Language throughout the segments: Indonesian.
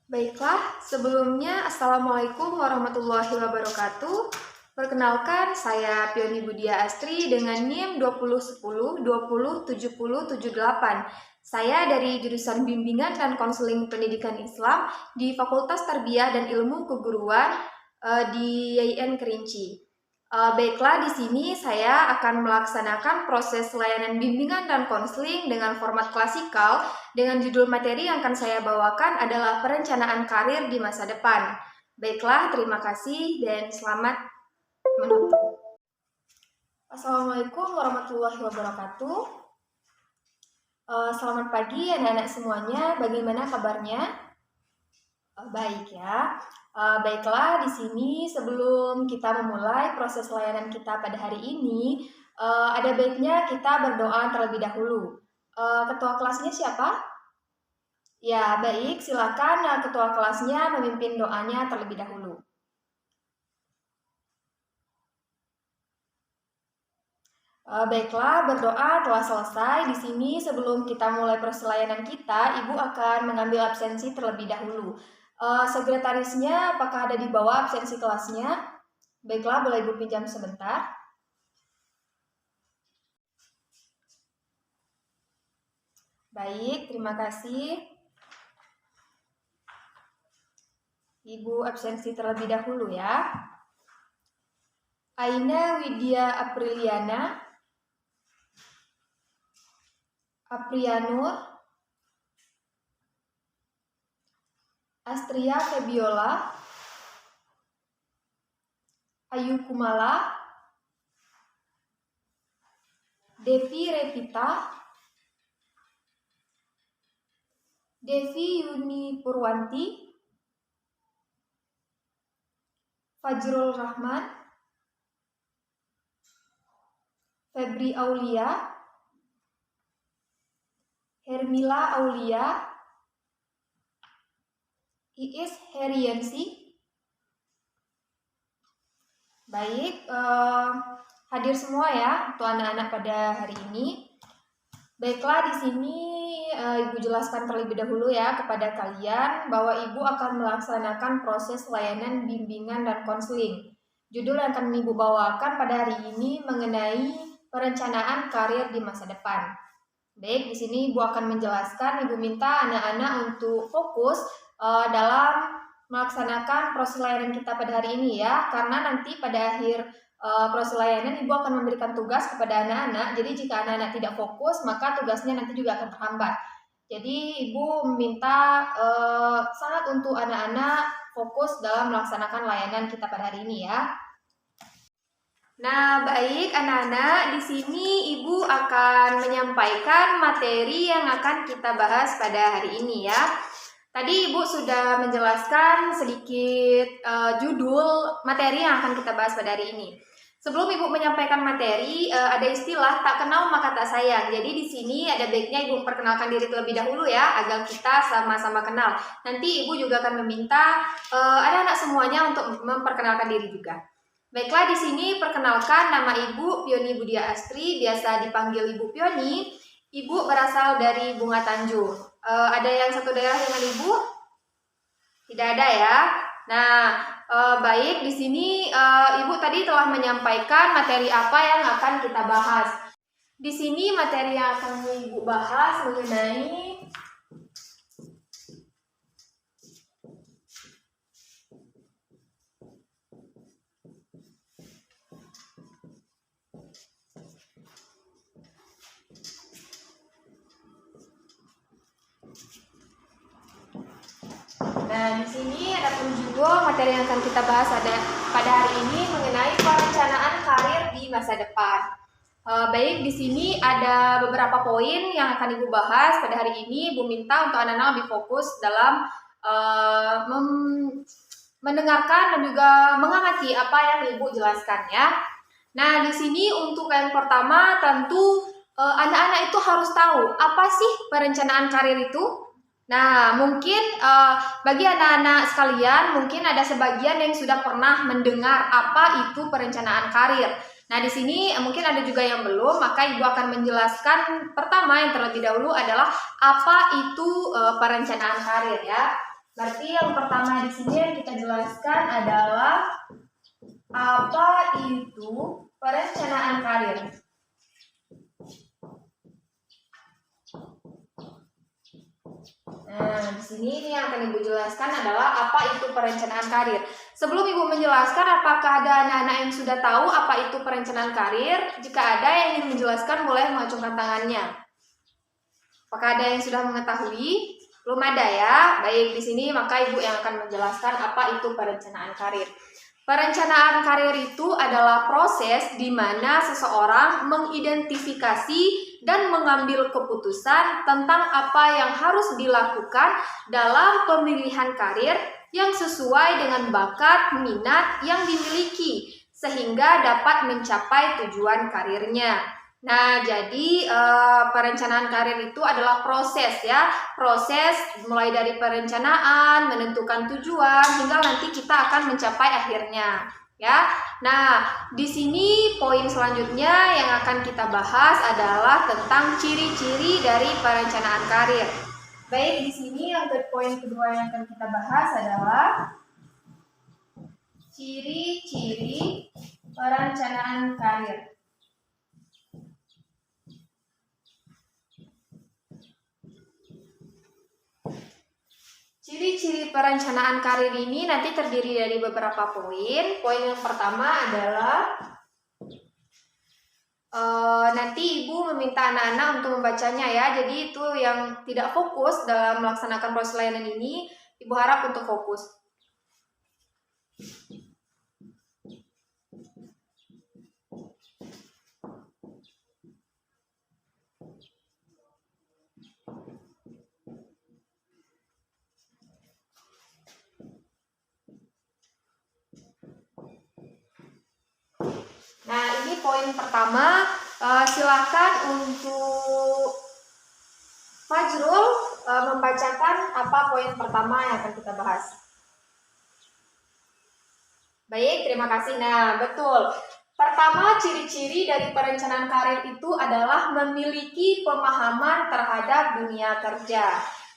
Baiklah, sebelumnya Assalamualaikum warahmatullahi wabarakatuh. Perkenalkan, saya Pioni Budia Astri dengan NIM 2010 207078. Saya dari jurusan Bimbingan dan Konseling Pendidikan Islam di Fakultas Tarbiyah dan Ilmu Keguruan di YIN Kerinci. Baiklah, di sini saya akan melaksanakan proses layanan bimbingan dan konseling dengan format klasikal dengan judul materi yang akan saya bawakan adalah perencanaan karir di masa depan. Baiklah, terima kasih dan selamat menonton. Assalamualaikum warahmatullahi wabarakatuh. Selamat pagi anak-anak semuanya, bagaimana kabarnya? Baik ya. Baiklah, di sini sebelum kita memulai proses layanan kita pada hari ini, ada baiknya kita berdoa terlebih dahulu. Ketua kelasnya siapa? Ya, baik. Silakan ketua kelasnya memimpin doanya terlebih dahulu. Baiklah, berdoa telah selesai. Di sini sebelum kita mulai proses layanan kita, Ibu akan mengambil absensi terlebih dahulu. Sekretarisnya apakah ada di bawah absensi kelasnya? Baiklah, boleh Ibu pinjam sebentar. Baik, terima kasih. Ibu absensi terlebih dahulu ya. Aina Widya Apriliana, Aprianur, Astria Febiola, Ayu Kumala, Devi Revita, Devi Yuni Purwanti, Fajrul Rahman, Febri Aulia, Hermila Aulia, Iis Heriansi. Baik, hadir semua ya untuk anak-anak pada hari ini. Baiklah, di sini Ibu jelaskan terlebih dahulu ya kepada kalian bahwa Ibu akan melaksanakan proses layanan bimbingan dan konseling. Judul yang akan Ibu bawakan pada hari ini mengenai perencanaan karir di masa depan. Baik, di sini Ibu akan menjelaskan, Ibu minta anak-anak untuk fokus dalam melaksanakan proses layanan kita pada hari ini ya, karena nanti pada akhir proses layanan Ibu akan memberikan tugas kepada anak-anak. Jadi jika anak-anak tidak fokus, maka tugasnya nanti juga akan terhambat. Jadi Ibu meminta sangat untuk anak-anak fokus dalam melaksanakan layanan kita pada hari ini ya. Nah, baik anak-anak, di sini Ibu akan menyampaikan materi yang akan kita bahas pada hari ini ya. Tadi Ibu sudah menjelaskan sedikit judul materi yang akan kita bahas pada hari ini. Sebelum Ibu menyampaikan materi, ada istilah tak kenal maka tak sayang. Jadi di sini ada baiknya Ibu perkenalkan diri terlebih dahulu ya, agar kita sama-sama kenal. Nanti Ibu juga akan meminta anak-anak semuanya untuk memperkenalkan diri juga. Baiklah, di sini perkenalkan nama Ibu Pioni Budia Astri, biasa dipanggil Ibu Pioni. Ibu berasal dari Bunga Tanjung. Ada yang satu daerah dengan Ibu? Tidak ada ya. Nah, baik, di sini Ibu tadi telah menyampaikan materi apa yang akan kita bahas. Di sini materi yang akan Ibu bahas mengenai Nah, di sini ada pun judul materi yang akan kita bahas pada hari ini mengenai perencanaan karir di masa depan. Baik, di sini ada beberapa poin yang akan Ibu bahas pada hari ini. Ibu minta untuk anak-anak lebih fokus dalam mendengarkan dan juga mengamati apa yang Ibu jelaskan ya. Nah, di sini untuk yang pertama tentu anak-anak itu harus tahu apa sih perencanaan karir itu. Nah, mungkin bagi anak-anak sekalian, mungkin ada sebagian yang sudah pernah mendengar apa itu perencanaan karir. Nah, di sini mungkin ada juga yang belum, maka Ibu akan menjelaskan pertama yang terlebih dahulu adalah apa itu perencanaan karir ya. Berarti yang pertama di sini yang kita jelaskan adalah apa itu perencanaan karir. Nah, di sini ini yang akan Ibu jelaskan adalah apa itu perencanaan karir. Sebelum Ibu menjelaskan, apakah ada anak-anak yang sudah tahu apa itu perencanaan karir? Jika ada yang ingin menjelaskan, boleh mengacungkan tangannya. Apakah ada yang sudah mengetahui? Belum ada ya. Baik, di sini maka Ibu yang akan menjelaskan apa itu perencanaan karir. Perencanaan karir itu adalah proses di mana seseorang mengidentifikasi dan mengambil keputusan tentang apa yang harus dilakukan dalam pemilihan karir yang sesuai dengan bakat, minat yang dimiliki, sehingga dapat mencapai tujuan karirnya. Nah, jadi perencanaan karir itu adalah proses ya, proses mulai dari perencanaan, menentukan tujuan, hingga nanti kita akan mencapai akhirnya ya. Nah, di sini poin selanjutnya yang akan kita bahas adalah tentang ciri-ciri dari perencanaan karir. Baik, di sini yang poin kedua yang akan kita bahas adalah ciri-ciri perencanaan karir. Ciri-ciri perencanaan karir ini nanti terdiri dari beberapa poin. Poin yang pertama adalah nanti Ibu meminta anak-anak untuk membacanya ya. Jadi itu yang tidak fokus dalam melaksanakan proses layanan ini, Ibu harap untuk fokus. Nah, ini poin pertama. Silakan untuk Fajrul membacakan apa poin pertama yang akan kita bahas. Baik, terima kasih. Nah, betul. Pertama, ciri-ciri dari perencanaan karir itu adalah memiliki pemahaman terhadap dunia kerja.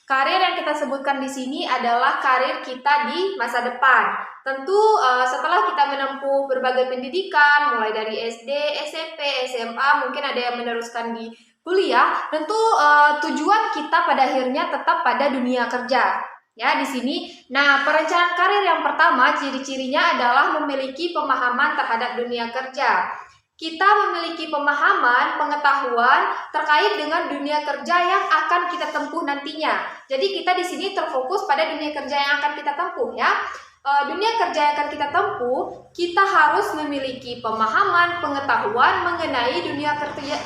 Karir yang kita sebutkan di sini adalah karir kita di masa depan. Tentu setelah kita menempuh berbagai pendidikan, mulai dari SD, SMP, SMA, mungkin ada yang meneruskan di kuliah, tentu tujuan kita pada akhirnya tetap pada dunia kerja. Ya, di sini. Nah, perencanaan karir yang pertama, ciri-cirinya adalah memiliki pemahaman terhadap dunia kerja. Kita memiliki pemahaman, pengetahuan terkait dengan dunia kerja yang akan kita tempuh nantinya. Jadi kita di sini terfokus pada dunia kerja yang akan kita tempuh ya. Dunia kerja yang akan kita tempuh, kita harus memiliki pemahaman, pengetahuan mengenai dunia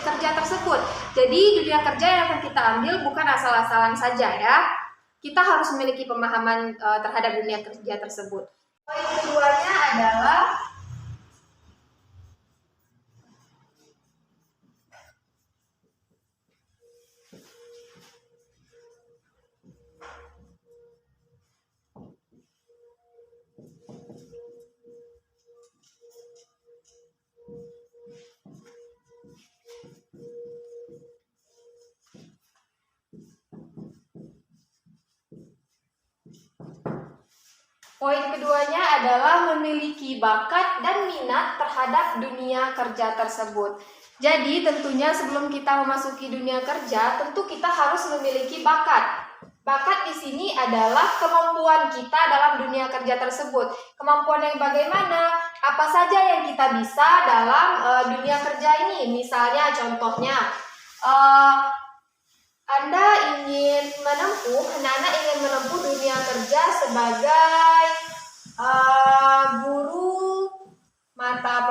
kerja tersebut. Jadi dunia kerja yang akan kita ambil bukan asal-asalan saja ya. Kita harus memiliki pemahaman terhadap dunia kerja tersebut. Poin keduanya adalah poin keduanya adalah memiliki bakat dan minat terhadap dunia kerja tersebut. Jadi tentunya sebelum kita memasuki dunia kerja, tentu kita harus memiliki bakat. Bakat di sini adalah kemampuan kita dalam dunia kerja tersebut. Kemampuan yang bagaimana? Apa saja yang kita bisa dalam dunia kerja ini? Misalnya contohnya, anak-anak ingin menempuh dunia kerja sebagai guru mata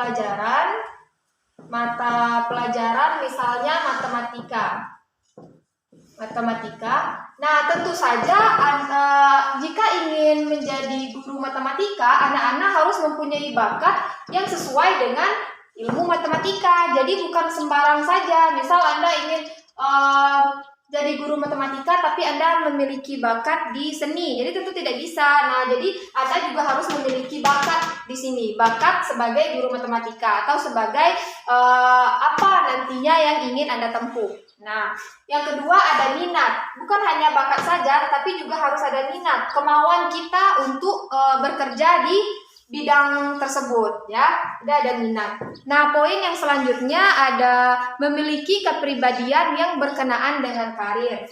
pelajaran misalnya matematika. Nah, tentu saja jika ingin menjadi guru matematika, anak-anak harus mempunyai bakat yang sesuai dengan ilmu matematika. Jadi bukan sembarang saja. Misal Anda ingin jadi guru matematika tapi Anda memiliki bakat di seni, jadi tentu tidak bisa. Nah, jadi Anda juga harus memiliki bakat di sini, bakat sebagai guru matematika atau sebagai apa nantinya yang ingin Anda tempuh. Nah, yang kedua ada minat. Bukan hanya bakat saja, tapi juga harus ada minat, kemauan kita untuk bekerja di bidang tersebut, ya. Ada minat. Nah, poin yang selanjutnya ada memiliki kepribadian yang berkenaan dengan karir.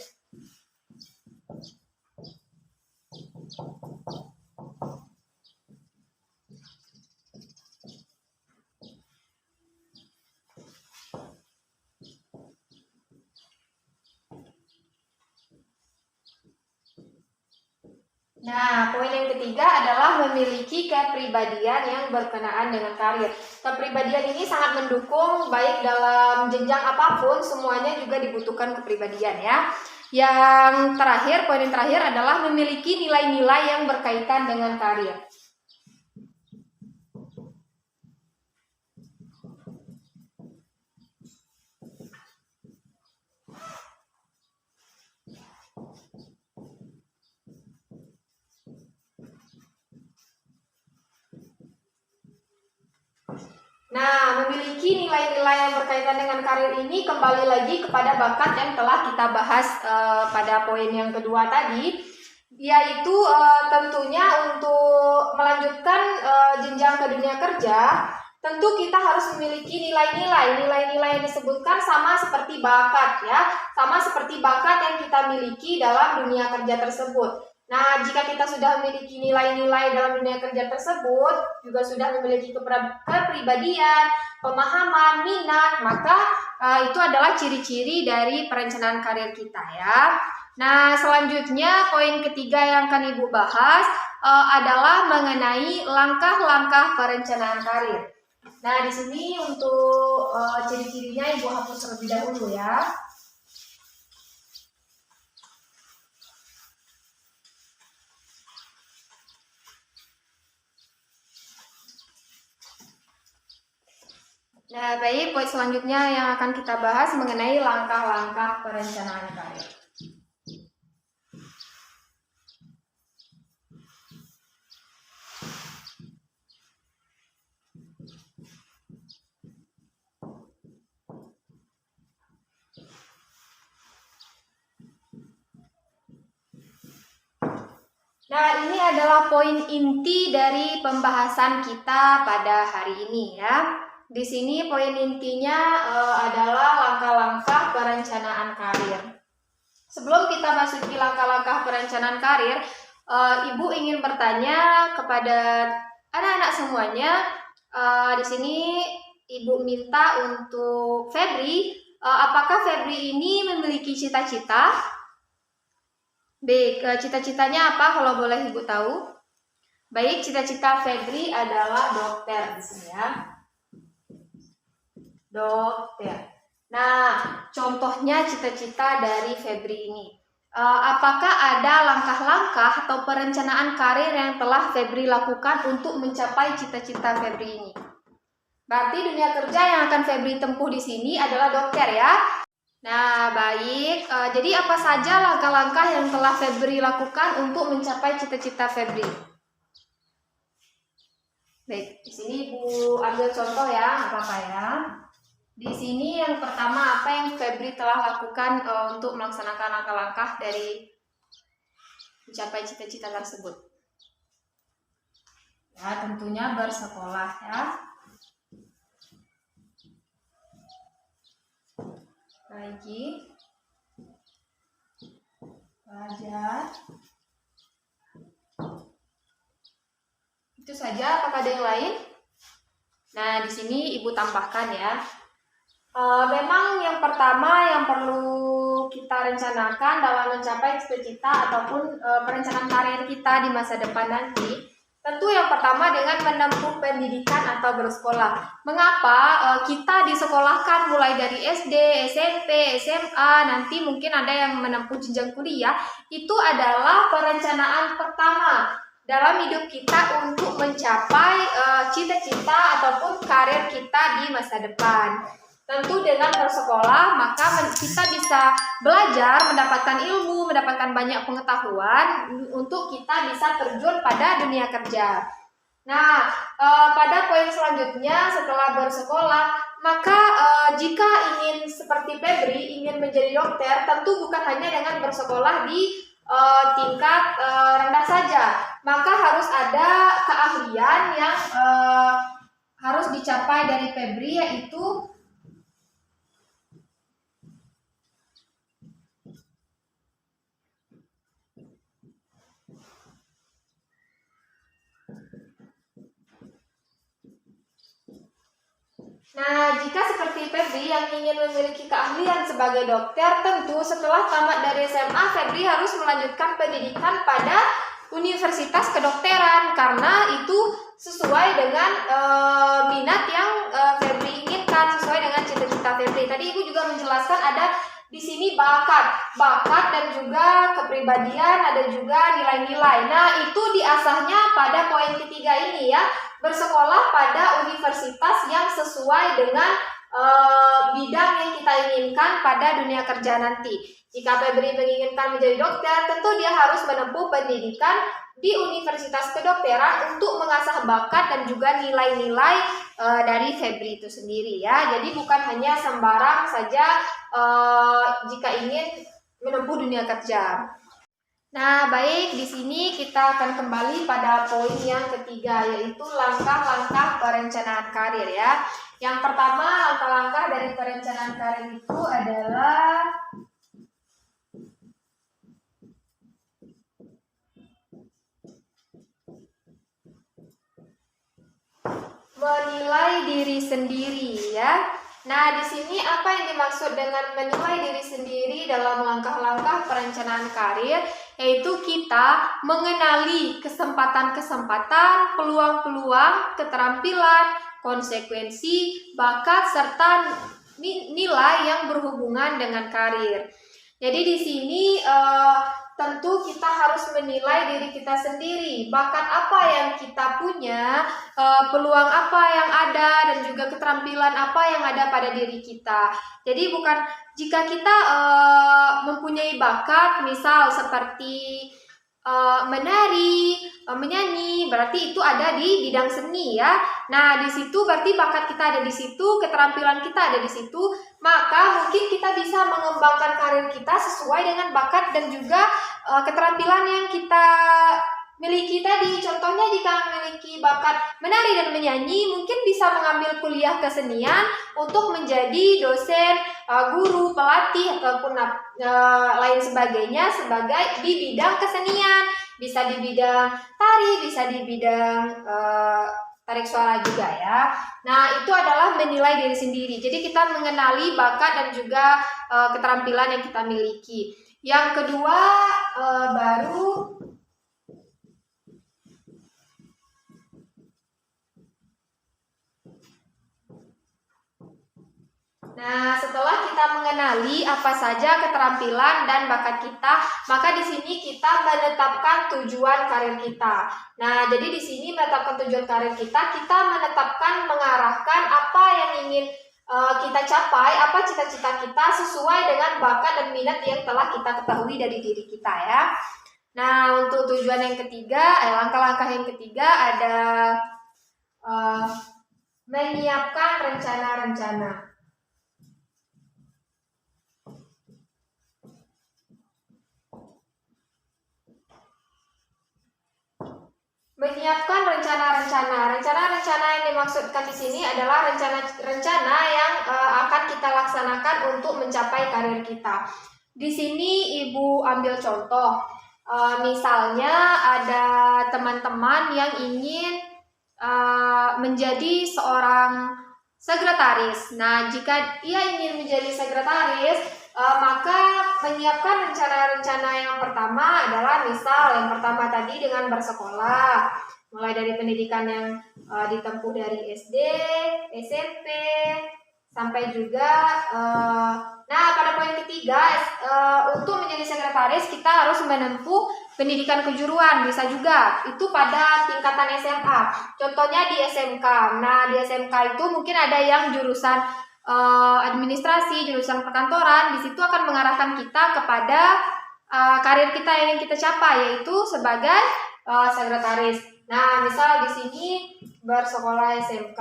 Nah, poin yang ketiga adalah memiliki kepribadian yang berkenaan dengan karir. Kepribadian ini sangat mendukung baik dalam jenjang apapun, semuanya juga dibutuhkan kepribadian, ya. Yang terakhir, poin yang terakhir adalah memiliki nilai-nilai yang berkaitan dengan karir. Nah, memiliki nilai-nilai yang berkaitan dengan karir ini kembali lagi kepada bakat yang telah kita bahas pada poin yang kedua tadi, yaitu tentunya untuk melanjutkan jenjang ke dunia kerja, tentu kita harus memiliki nilai-nilai. Nilai-nilai yang disebutkan sama seperti bakat, ya, sama seperti bakat yang kita miliki dalam dunia kerja tersebut. Nah, jika kita sudah memiliki nilai-nilai dalam dunia kerja tersebut, juga sudah memiliki kepribadian, pemahaman, minat, maka itu adalah ciri-ciri dari perencanaan karir kita, ya. Nah, selanjutnya poin ketiga yang akan Ibu bahas adalah mengenai langkah-langkah perencanaan karir. Nah, di sini untuk ciri-cirinya Ibu hapus terlebih dahulu, ya. Nah, baik, poin selanjutnya yang akan kita bahas mengenai langkah-langkah perencanaan karir. Nah, ini adalah poin inti dari pembahasan kita pada hari ini, ya. Di sini poin intinya adalah langkah-langkah perencanaan karir. Sebelum kita masuki langkah-langkah perencanaan karir, Ibu ingin bertanya kepada anak-anak semuanya. Di sini Ibu minta untuk Febri, apakah Febri ini memiliki cita-cita? Baik, cita-citanya apa kalau boleh Ibu tahu? Baik, cita-cita Febri adalah dokter di sini, ya. Dokter. Nah, contohnya cita-cita dari Febri ini. Apakah ada langkah-langkah atau perencanaan karir yang telah Febri lakukan untuk mencapai cita-cita Febri ini? Berarti dunia kerja yang akan Febri tempuh di sini adalah dokter, ya. Nah, baik. Jadi apa saja langkah-langkah yang telah Febri lakukan untuk mencapai cita-cita Febri? Baik, di sini Ibu ambil contoh, ya, nggak apa-apa, ya. Di sini yang pertama, apa yang Febri telah lakukan untuk melaksanakan langkah-langkah dari mencapai cita-cita tersebut? Ya, tentunya bersekolah, ya. Lagi belajar. Itu saja, apakah ada yang lain? Nah, di sini Ibu tambahkan, ya. Memang yang pertama yang perlu kita rencanakan dalam mencapai cita-cita ataupun perencanaan karir kita di masa depan nanti, tentu yang pertama dengan menempuh pendidikan atau bersekolah. Mengapa kita disekolahkan mulai dari SD, SMP, SMA, nanti mungkin ada yang menempuh jenjang kuliah, itu adalah perencanaan pertama dalam hidup kita untuk mencapai cita-cita ataupun karir kita di masa depan. Tentu dengan bersekolah, maka kita bisa belajar, mendapatkan ilmu, mendapatkan banyak pengetahuan untuk kita bisa terjun pada dunia kerja. Nah, pada poin selanjutnya setelah bersekolah, maka jika ingin seperti Febri, ingin menjadi dokter, tentu bukan hanya dengan bersekolah di tingkat rendah saja, maka harus ada keahlian yang harus dicapai dari Febri, yaitu nah, jika seperti Febri yang ingin memiliki keahlian sebagai dokter, tentu setelah tamat dari SMA, Febri harus melanjutkan pendidikan pada Universitas Kedokteran, karena itu sesuai dengan minat yang Febri inginkan, sesuai dengan cita-cita Febri. Tadi Ibu juga menjelaskan ada di sini bakat dan juga kepribadian, ada juga nilai-nilai. Nah, itu diasahnya pada poin ketiga ini ya, bersekolah pada universitas yang sesuai dengan bidang yang kita inginkan pada dunia kerja nanti. Jika Febri menginginkan menjadi dokter, tentu dia harus menempuh pendidikan di Universitas Kedokteran untuk mengasah bakat dan juga nilai-nilai dari Febri itu sendiri ya. Jadi bukan hanya sembarang saja jika ingin menempuh dunia kerja. Nah, baik, di sini kita akan kembali pada poin yang ketiga, yaitu langkah-langkah perencanaan karir ya. Yang pertama, langkah-langkah dari perencanaan karir itu adalah menilai diri sendiri ya. Nah, di sini apa yang dimaksud dengan menilai diri sendiri dalam langkah-langkah perencanaan karir? Yaitu kita mengenali kesempatan-kesempatan, peluang-peluang, keterampilan, konsekuensi, bakat, serta nilai yang berhubungan dengan karir. Jadi di sini tentu kita harus menilai diri kita sendiri, bakat apa yang kita punya, peluang apa yang ada, dan juga keterampilan apa yang ada pada diri kita. Jadi bukan jika kita mempunyai bakat, misal seperti menari, menyanyi, berarti itu ada di bidang seni ya. Nah, di situ berarti bakat kita ada di situ, keterampilan kita ada di situ, maka mungkin kita bisa mengembangkan karir kita sesuai dengan bakat dan juga keterampilan yang kita miliki tadi. Contohnya jika memiliki bakat menari dan menyanyi, mungkin bisa mengambil kuliah kesenian untuk menjadi dosen, guru, pelatih, ataupun lain sebagainya sebagai di bidang kesenian. Bisa di bidang tari, bisa di bidang tarik suara juga ya. Nah, itu adalah menilai diri sendiri. Jadi kita mengenali bakat dan juga keterampilan yang kita miliki. Yang kedua, baru nah, setelah kita mengenali apa saja keterampilan dan bakat kita, maka di sini kita menetapkan tujuan karir kita. Nah, jadi di sini menetapkan tujuan karir kita menetapkan, mengarahkan apa yang ingin kita capai, apa cita-cita kita sesuai dengan bakat dan minat yang telah kita ketahui dari diri kita ya. Nah, untuk tujuan yang ketiga, langkah-langkah yang ketiga ada menyiapkan rencana-rencana. Menyiapkan rencana-rencana. Rencana-rencana yang dimaksudkan di sini adalah rencana-rencana yang akan kita laksanakan untuk mencapai karir kita. Di sini Ibu ambil contoh. Misalnya ada teman-teman yang ingin menjadi seorang sekretaris. Nah, jika ia ingin menjadi sekretaris, maka menyiapkan rencana-rencana yang pertama adalah misal yang pertama tadi dengan bersekolah, mulai dari pendidikan yang ditempuh dari SD, SMP, sampai juga nah pada poin ketiga untuk menjadi sekretaris kita harus menempuh pendidikan kejuruan, bisa juga itu pada tingkatan SMA. Contohnya di SMK. Nah, di SMK itu mungkin ada yang jurusan administrasi, jurusan perkantoran. Di situ akan mengarahkan kita kepada karir kita yang ingin kita capai, yaitu sebagai sekretaris. Nah, misal di sini bersekolah SMK.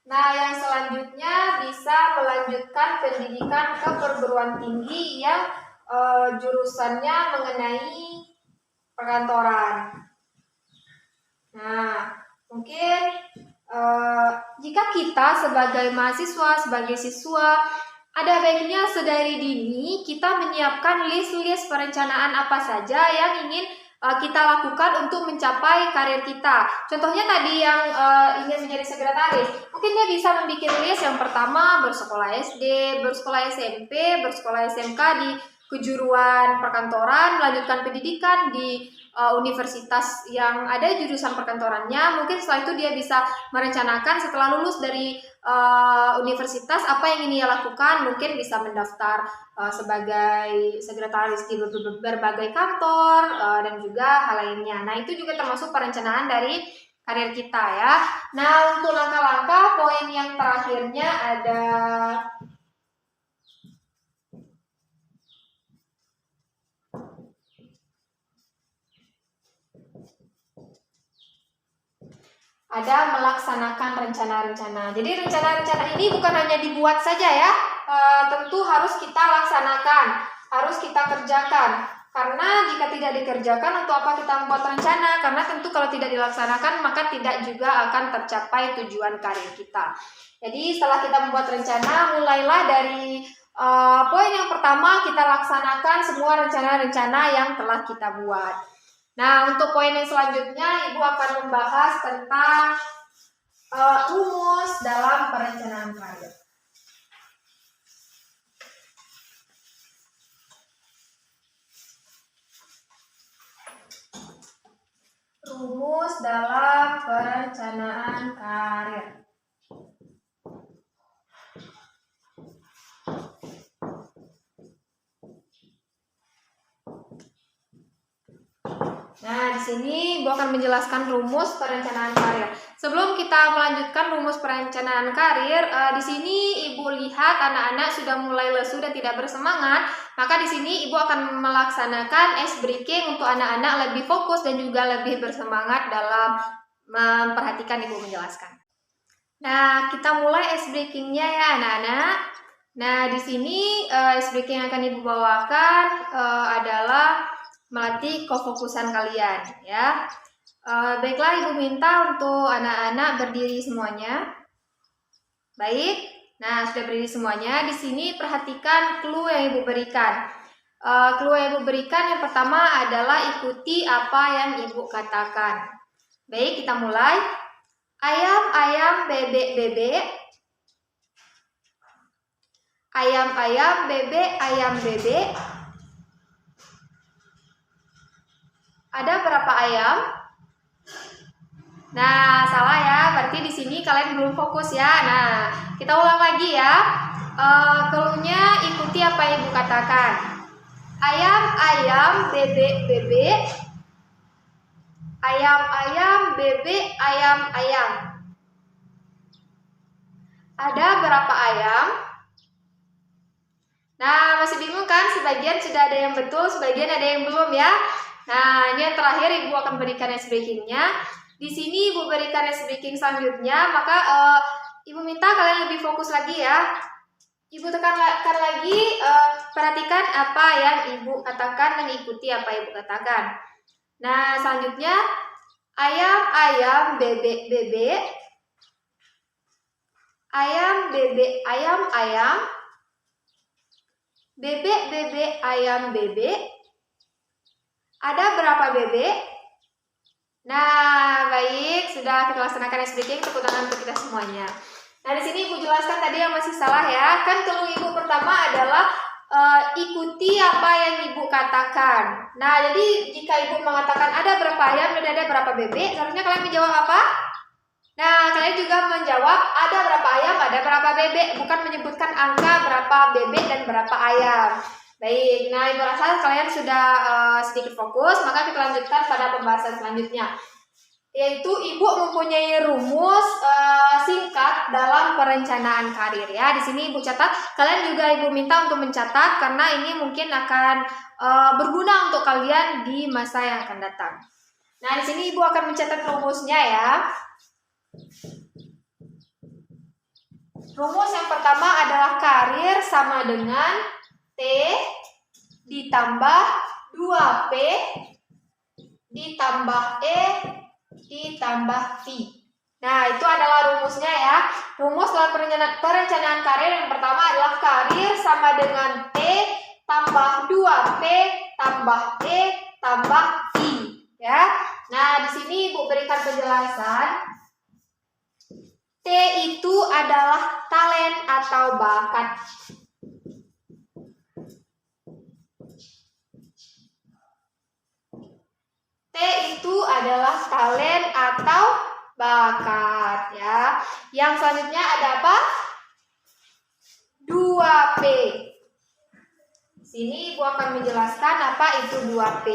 Nah, yang selanjutnya bisa melanjutkan pendidikan ke perguruan tinggi yang jurusannya mengenai perkantoran. Nah, mungkin jika kita sebagai mahasiswa, sebagai siswa, ada baiknya sedari dini kita menyiapkan list-list perencanaan apa saja yang ingin kita lakukan untuk mencapai karir kita. Contohnya tadi yang ingin menjadi sekretaris, mungkin dia bisa membuat list yang pertama bersekolah SD, bersekolah SMP, bersekolah SMK di kejuruan perkantoran, melanjutkan pendidikan di universitas yang ada jurusan perkantorannya. Mungkin setelah itu dia bisa merencanakan setelah lulus dari universitas apa yang ingin dia lakukan. Mungkin bisa mendaftar sebagai sekretaris di berbagai kantor dan juga hal lainnya. Nah, itu juga termasuk perencanaan dari karir kita ya. Nah, untuk langkah-langkah poin yang terakhirnya ada melaksanakan rencana-rencana. Jadi rencana-rencana ini bukan hanya dibuat saja ya, tentu harus kita laksanakan, harus kita kerjakan. Karena jika tidak dikerjakan, untuk apa kita membuat rencana? Karena tentu kalau tidak dilaksanakan, maka tidak juga akan tercapai tujuan karir kita. Jadi setelah kita membuat rencana, mulailah dari poin yang pertama, kita laksanakan semua rencana-rencana yang telah kita buat. Nah, untuk poin yang selanjutnya, Ibu akan membahas tentang rumus dalam perencanaan karir. Rumus dalam perencanaan karir. Nah, di sini Ibu akan menjelaskan rumus perencanaan karir. Sebelum kita melanjutkan rumus perencanaan karir, di sini Ibu lihat anak-anak sudah mulai lesu dan tidak bersemangat. Maka di sini Ibu akan melaksanakan ice breaking untuk anak-anak lebih fokus dan juga lebih bersemangat dalam memperhatikan Ibu menjelaskan. Nah, kita mulai ice breakingnya ya anak-anak. Nah, di sini ice breaking yang akan Ibu bawakan adalah melatih kefokusan kalian ya. Baiklah, Ibu minta untuk anak-anak berdiri semuanya. Baik. Nah, sudah berdiri semuanya. Di sini perhatikan clue yang Ibu berikan. Clue yang Ibu berikan yang pertama adalah ikuti apa yang Ibu katakan. Baik, kita mulai. Ayam-ayam, bebek-bebek. Ayam-ayam, bebek, ayam, bebek. Ada berapa ayam? Nah, salah ya. Berarti di sini kalian belum fokus ya. Nah, kita ulang lagi ya. Cluenya ikuti apa yang Ibu katakan. Ayam-ayam, bebek-bebek. Ayam-ayam, bebek, ayam-ayam. Ada berapa ayam? Nah, masih bingung kan? Sebagian sudah ada yang betul, sebagian ada yang belum ya. Nah, ini yang terakhir Ibu akan berikan ice breaking-nya. Di sini Ibu berikan ice breaking selanjutnya, maka Ibu minta kalian lebih fokus lagi ya. Ibu tekankan lagi, perhatikan apa yang Ibu katakan dan ikuti apa yang Ibu katakan. Nah, selanjutnya ayam-ayam, bebek-bebek. Ayam, bebek, ayam-ayam. Bebek-bebek, ayam, bebek. Ada berapa bebek? Nah, baik, sudah kita laksanakan ice breaking. Tepuk tangan untuk kita semuanya. Nah, di sini Ibu jelaskan tadi yang masih salah ya. Kan clue Ibu pertama adalah ikuti apa yang Ibu katakan. Nah, jadi jika Ibu mengatakan ada berapa ayam dan ada berapa bebek, seharusnya kalian menjawab apa? Nah, kalian juga menjawab ada berapa ayam, ada berapa bebek, bukan menyebutkan angka berapa bebek dan berapa ayam. Baik, nah Ibu rasa kalian sudah sedikit fokus, maka kita lanjutkan pada pembahasan selanjutnya. Yaitu Ibu mempunyai rumus singkat dalam perencanaan karir ya. Di sini Ibu catat, kalian juga Ibu minta untuk mencatat karena ini mungkin akan berguna untuk kalian di masa yang akan datang. Nah, di sini Ibu akan mencatat rumusnya ya. Rumus yang pertama adalah karir sama dengan T ditambah 2P ditambah E ditambah V. Nah, itu adalah rumusnya ya. Rumus dalam perencanaan karir yang pertama adalah karir sama dengan T tambah 2P tambah E tambah V ya. Nah, di sini Ibu berikan penjelasan. T itu adalah talent atau bakat. T itu adalah talent atau bakat ya. Yang selanjutnya ada apa? 2P. Sini Ibu akan menjelaskan apa itu 2P.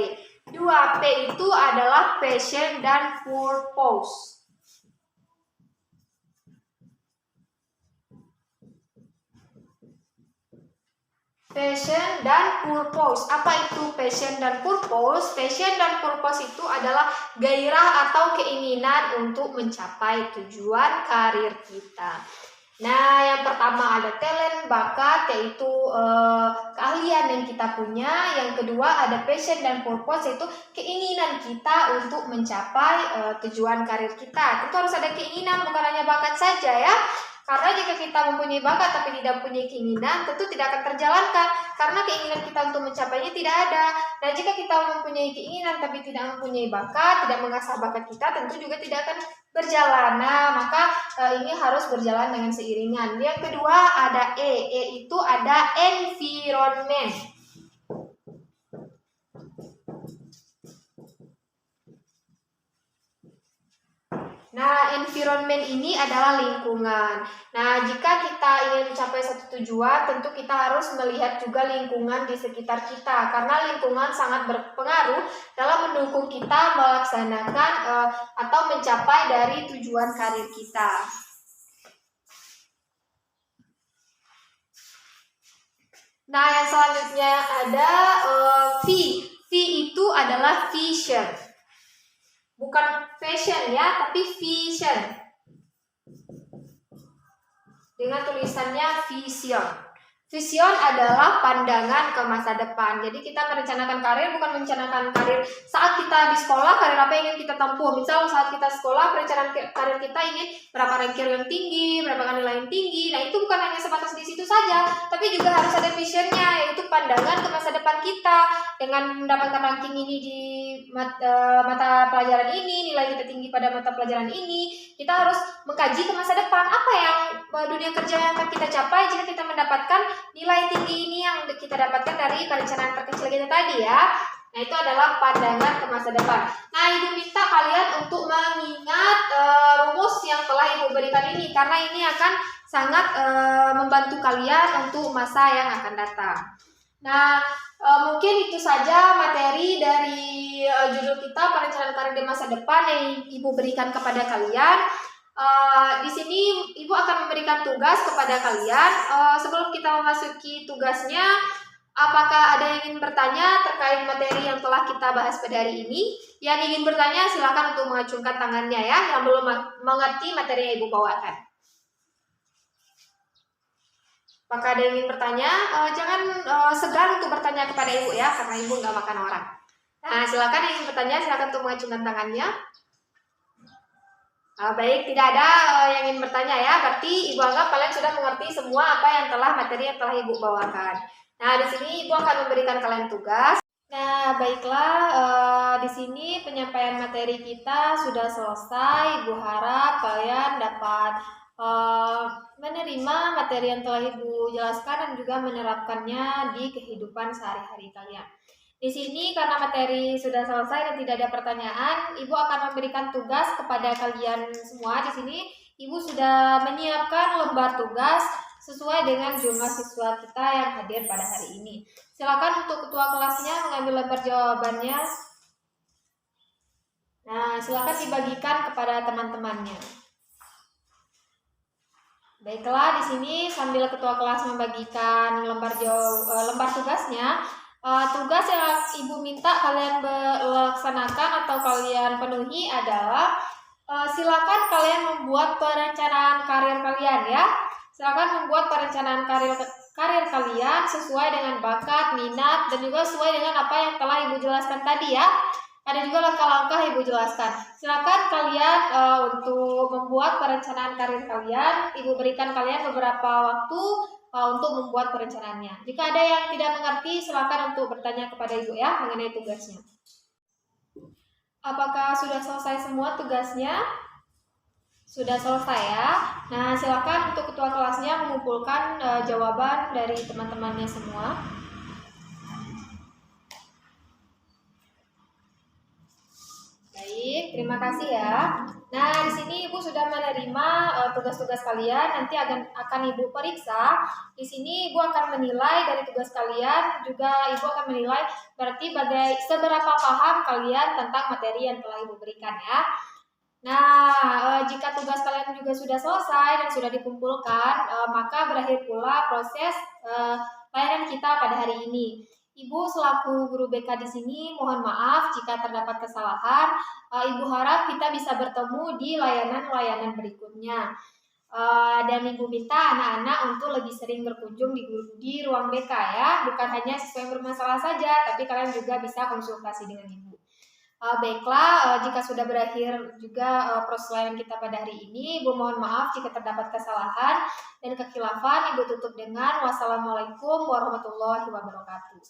2P itu adalah passion dan purpose. Passion dan purpose. Apa itu passion dan purpose? Passion dan purpose itu adalah gairah atau keinginan untuk mencapai tujuan karir kita. Nah, yang pertama ada talent, bakat, yaitu keahlian yang kita punya. Yang kedua ada passion dan purpose, yaitu keinginan kita untuk mencapai tujuan karir kita. Tentu harus ada keinginan, bukan hanya bakat saja ya. Karena jika kita mempunyai bakat tapi tidak mempunyai keinginan, tentu tidak akan terjalankan. Karena keinginan kita untuk mencapainya tidak ada. Dan jika kita mempunyai keinginan tapi tidak mempunyai bakat, tidak mengasah bakat kita, tentu juga tidak akan berjalan. Nah, maka ini harus berjalan dengan seiringan. Yang kedua ada E. E itu ada environment. Nah, environment ini adalah lingkungan. Nah, jika kita ingin mencapai satu tujuan, tentu kita harus melihat juga lingkungan di sekitar kita. Karena lingkungan sangat berpengaruh dalam mendukung kita melaksanakan atau mencapai dari tujuan karir kita. Nah, yang selanjutnya ada V. V itu adalah vision. Bukan fashion ya, tapi vision. Dengan tulisannya vision. Vision adalah pandangan ke masa depan. Jadi kita merencanakan karir bukan merencanakan karir saat kita di sekolah, karir apa yang ingin kita tempuh. Misal saat kita sekolah, perencanaan karir kita ingin berapa ranking yang tinggi, berapa nilai yang tinggi. Nah, itu bukan hanya sebatas di situ saja, tapi juga harus ada visionnya, yaitu pandangan ke masa depan kita. Dengan mendapatkan ranking ini di mata pelajaran ini, nilai kita tinggi pada mata pelajaran ini, kita harus mengkaji ke masa depan. Apa yang dunia kerja yang akan kita capai jika kita mendapatkan nilai tinggi ini yang kita dapatkan dari perencanaan terkecil kita tadi ya. Nah, itu adalah pandangan ke masa depan. Nah, Ibu minta kalian untuk mengingat rumus yang telah Ibu berikan ini, karena ini akan sangat membantu kalian untuk masa yang akan datang. Nah, mungkin itu saja materi dari judul kita perencanaan karir di masa depan yang Ibu berikan kepada kalian. Di sini Ibu akan memberikan tugas kepada kalian. Sebelum kita memasuki tugasnya, apakah ada yang ingin bertanya terkait materi yang telah kita bahas pada hari ini? Yang ingin bertanya silakan untuk mengacungkan tangannya ya, yang belum mengerti materi yang Ibu bawakan. Apakah ada yang ingin bertanya? Jangan segan untuk bertanya kepada Ibu ya, karena Ibu nggak makan orang. Nah, silakan yang ingin bertanya, silakan untuk mengacungkan tangannya. Baik, tidak ada yang ingin bertanya ya. Berarti Ibu anggap kalian sudah mengerti semua apa yang telah materi yang telah Ibu bawakan. Nah, di sini Ibu akan memberikan kalian tugas. Nah, baiklah, di sini penyampaian materi kita sudah selesai. Ibu harap kalian dapat menerima materi yang telah Ibu jelaskan dan juga menerapkannya di kehidupan sehari-hari kalian. Di sini karena materi sudah selesai dan tidak ada pertanyaan, Ibu akan memberikan tugas kepada kalian semua. Di sini Ibu sudah menyiapkan lembar tugas sesuai dengan jumlah siswa kita yang hadir pada hari ini. Silakan untuk ketua kelasnya mengambil lembar jawabannya. Nah, silakan dibagikan kepada teman-temannya. Baiklah, di sini sambil ketua kelas membagikan lembar tugasnya, tugas yang Ibu minta kalian laksanakan atau kalian penuhi adalah silakan kalian membuat perencanaan karir kalian ya. Silakan membuat perencanaan karir kalian sesuai dengan bakat, minat, dan juga sesuai dengan apa yang telah Ibu jelaskan tadi ya. Ada juga langkah-langkah Ibu jelaskan. Silakan kalian untuk membuat perencanaan karir kalian. Ibu berikan kalian beberapa waktu untuk membuat perencanaannya. Jika ada yang tidak mengerti, silakan untuk bertanya kepada Ibu ya mengenai tugasnya. Apakah sudah selesai semua tugasnya? Sudah selesai ya. Nah, silakan untuk ketua kelasnya mengumpulkan jawaban dari teman-temannya semua. Baik, terima kasih ya. Nah, di sini Ibu sudah menerima tugas-tugas kalian. Nanti akan Ibu periksa. Di sini Ibu akan menilai dari tugas kalian, juga Ibu akan menilai berarti seberapa paham kalian tentang materi yang telah Ibu berikan ya. Nah, jika tugas kalian juga sudah selesai dan sudah dikumpulkan, maka berakhir pula proses layanan kita pada hari ini. Ibu selaku guru BK di sini mohon maaf jika terdapat kesalahan. Ibu harap kita bisa bertemu di layanan-layanan berikutnya. Dan Ibu minta anak-anak untuk lebih sering berkunjung di ruang BK ya, bukan hanya siswa yang bermasalah saja, tapi kalian juga bisa konsultasi dengan Ibu. Baiklah, jika sudah berakhir juga proses layanan kita pada hari ini, Ibu mohon maaf jika terdapat kesalahan dan kekhilafan. Ibu tutup dengan wassalamualaikum warahmatullahi wabarakatuh.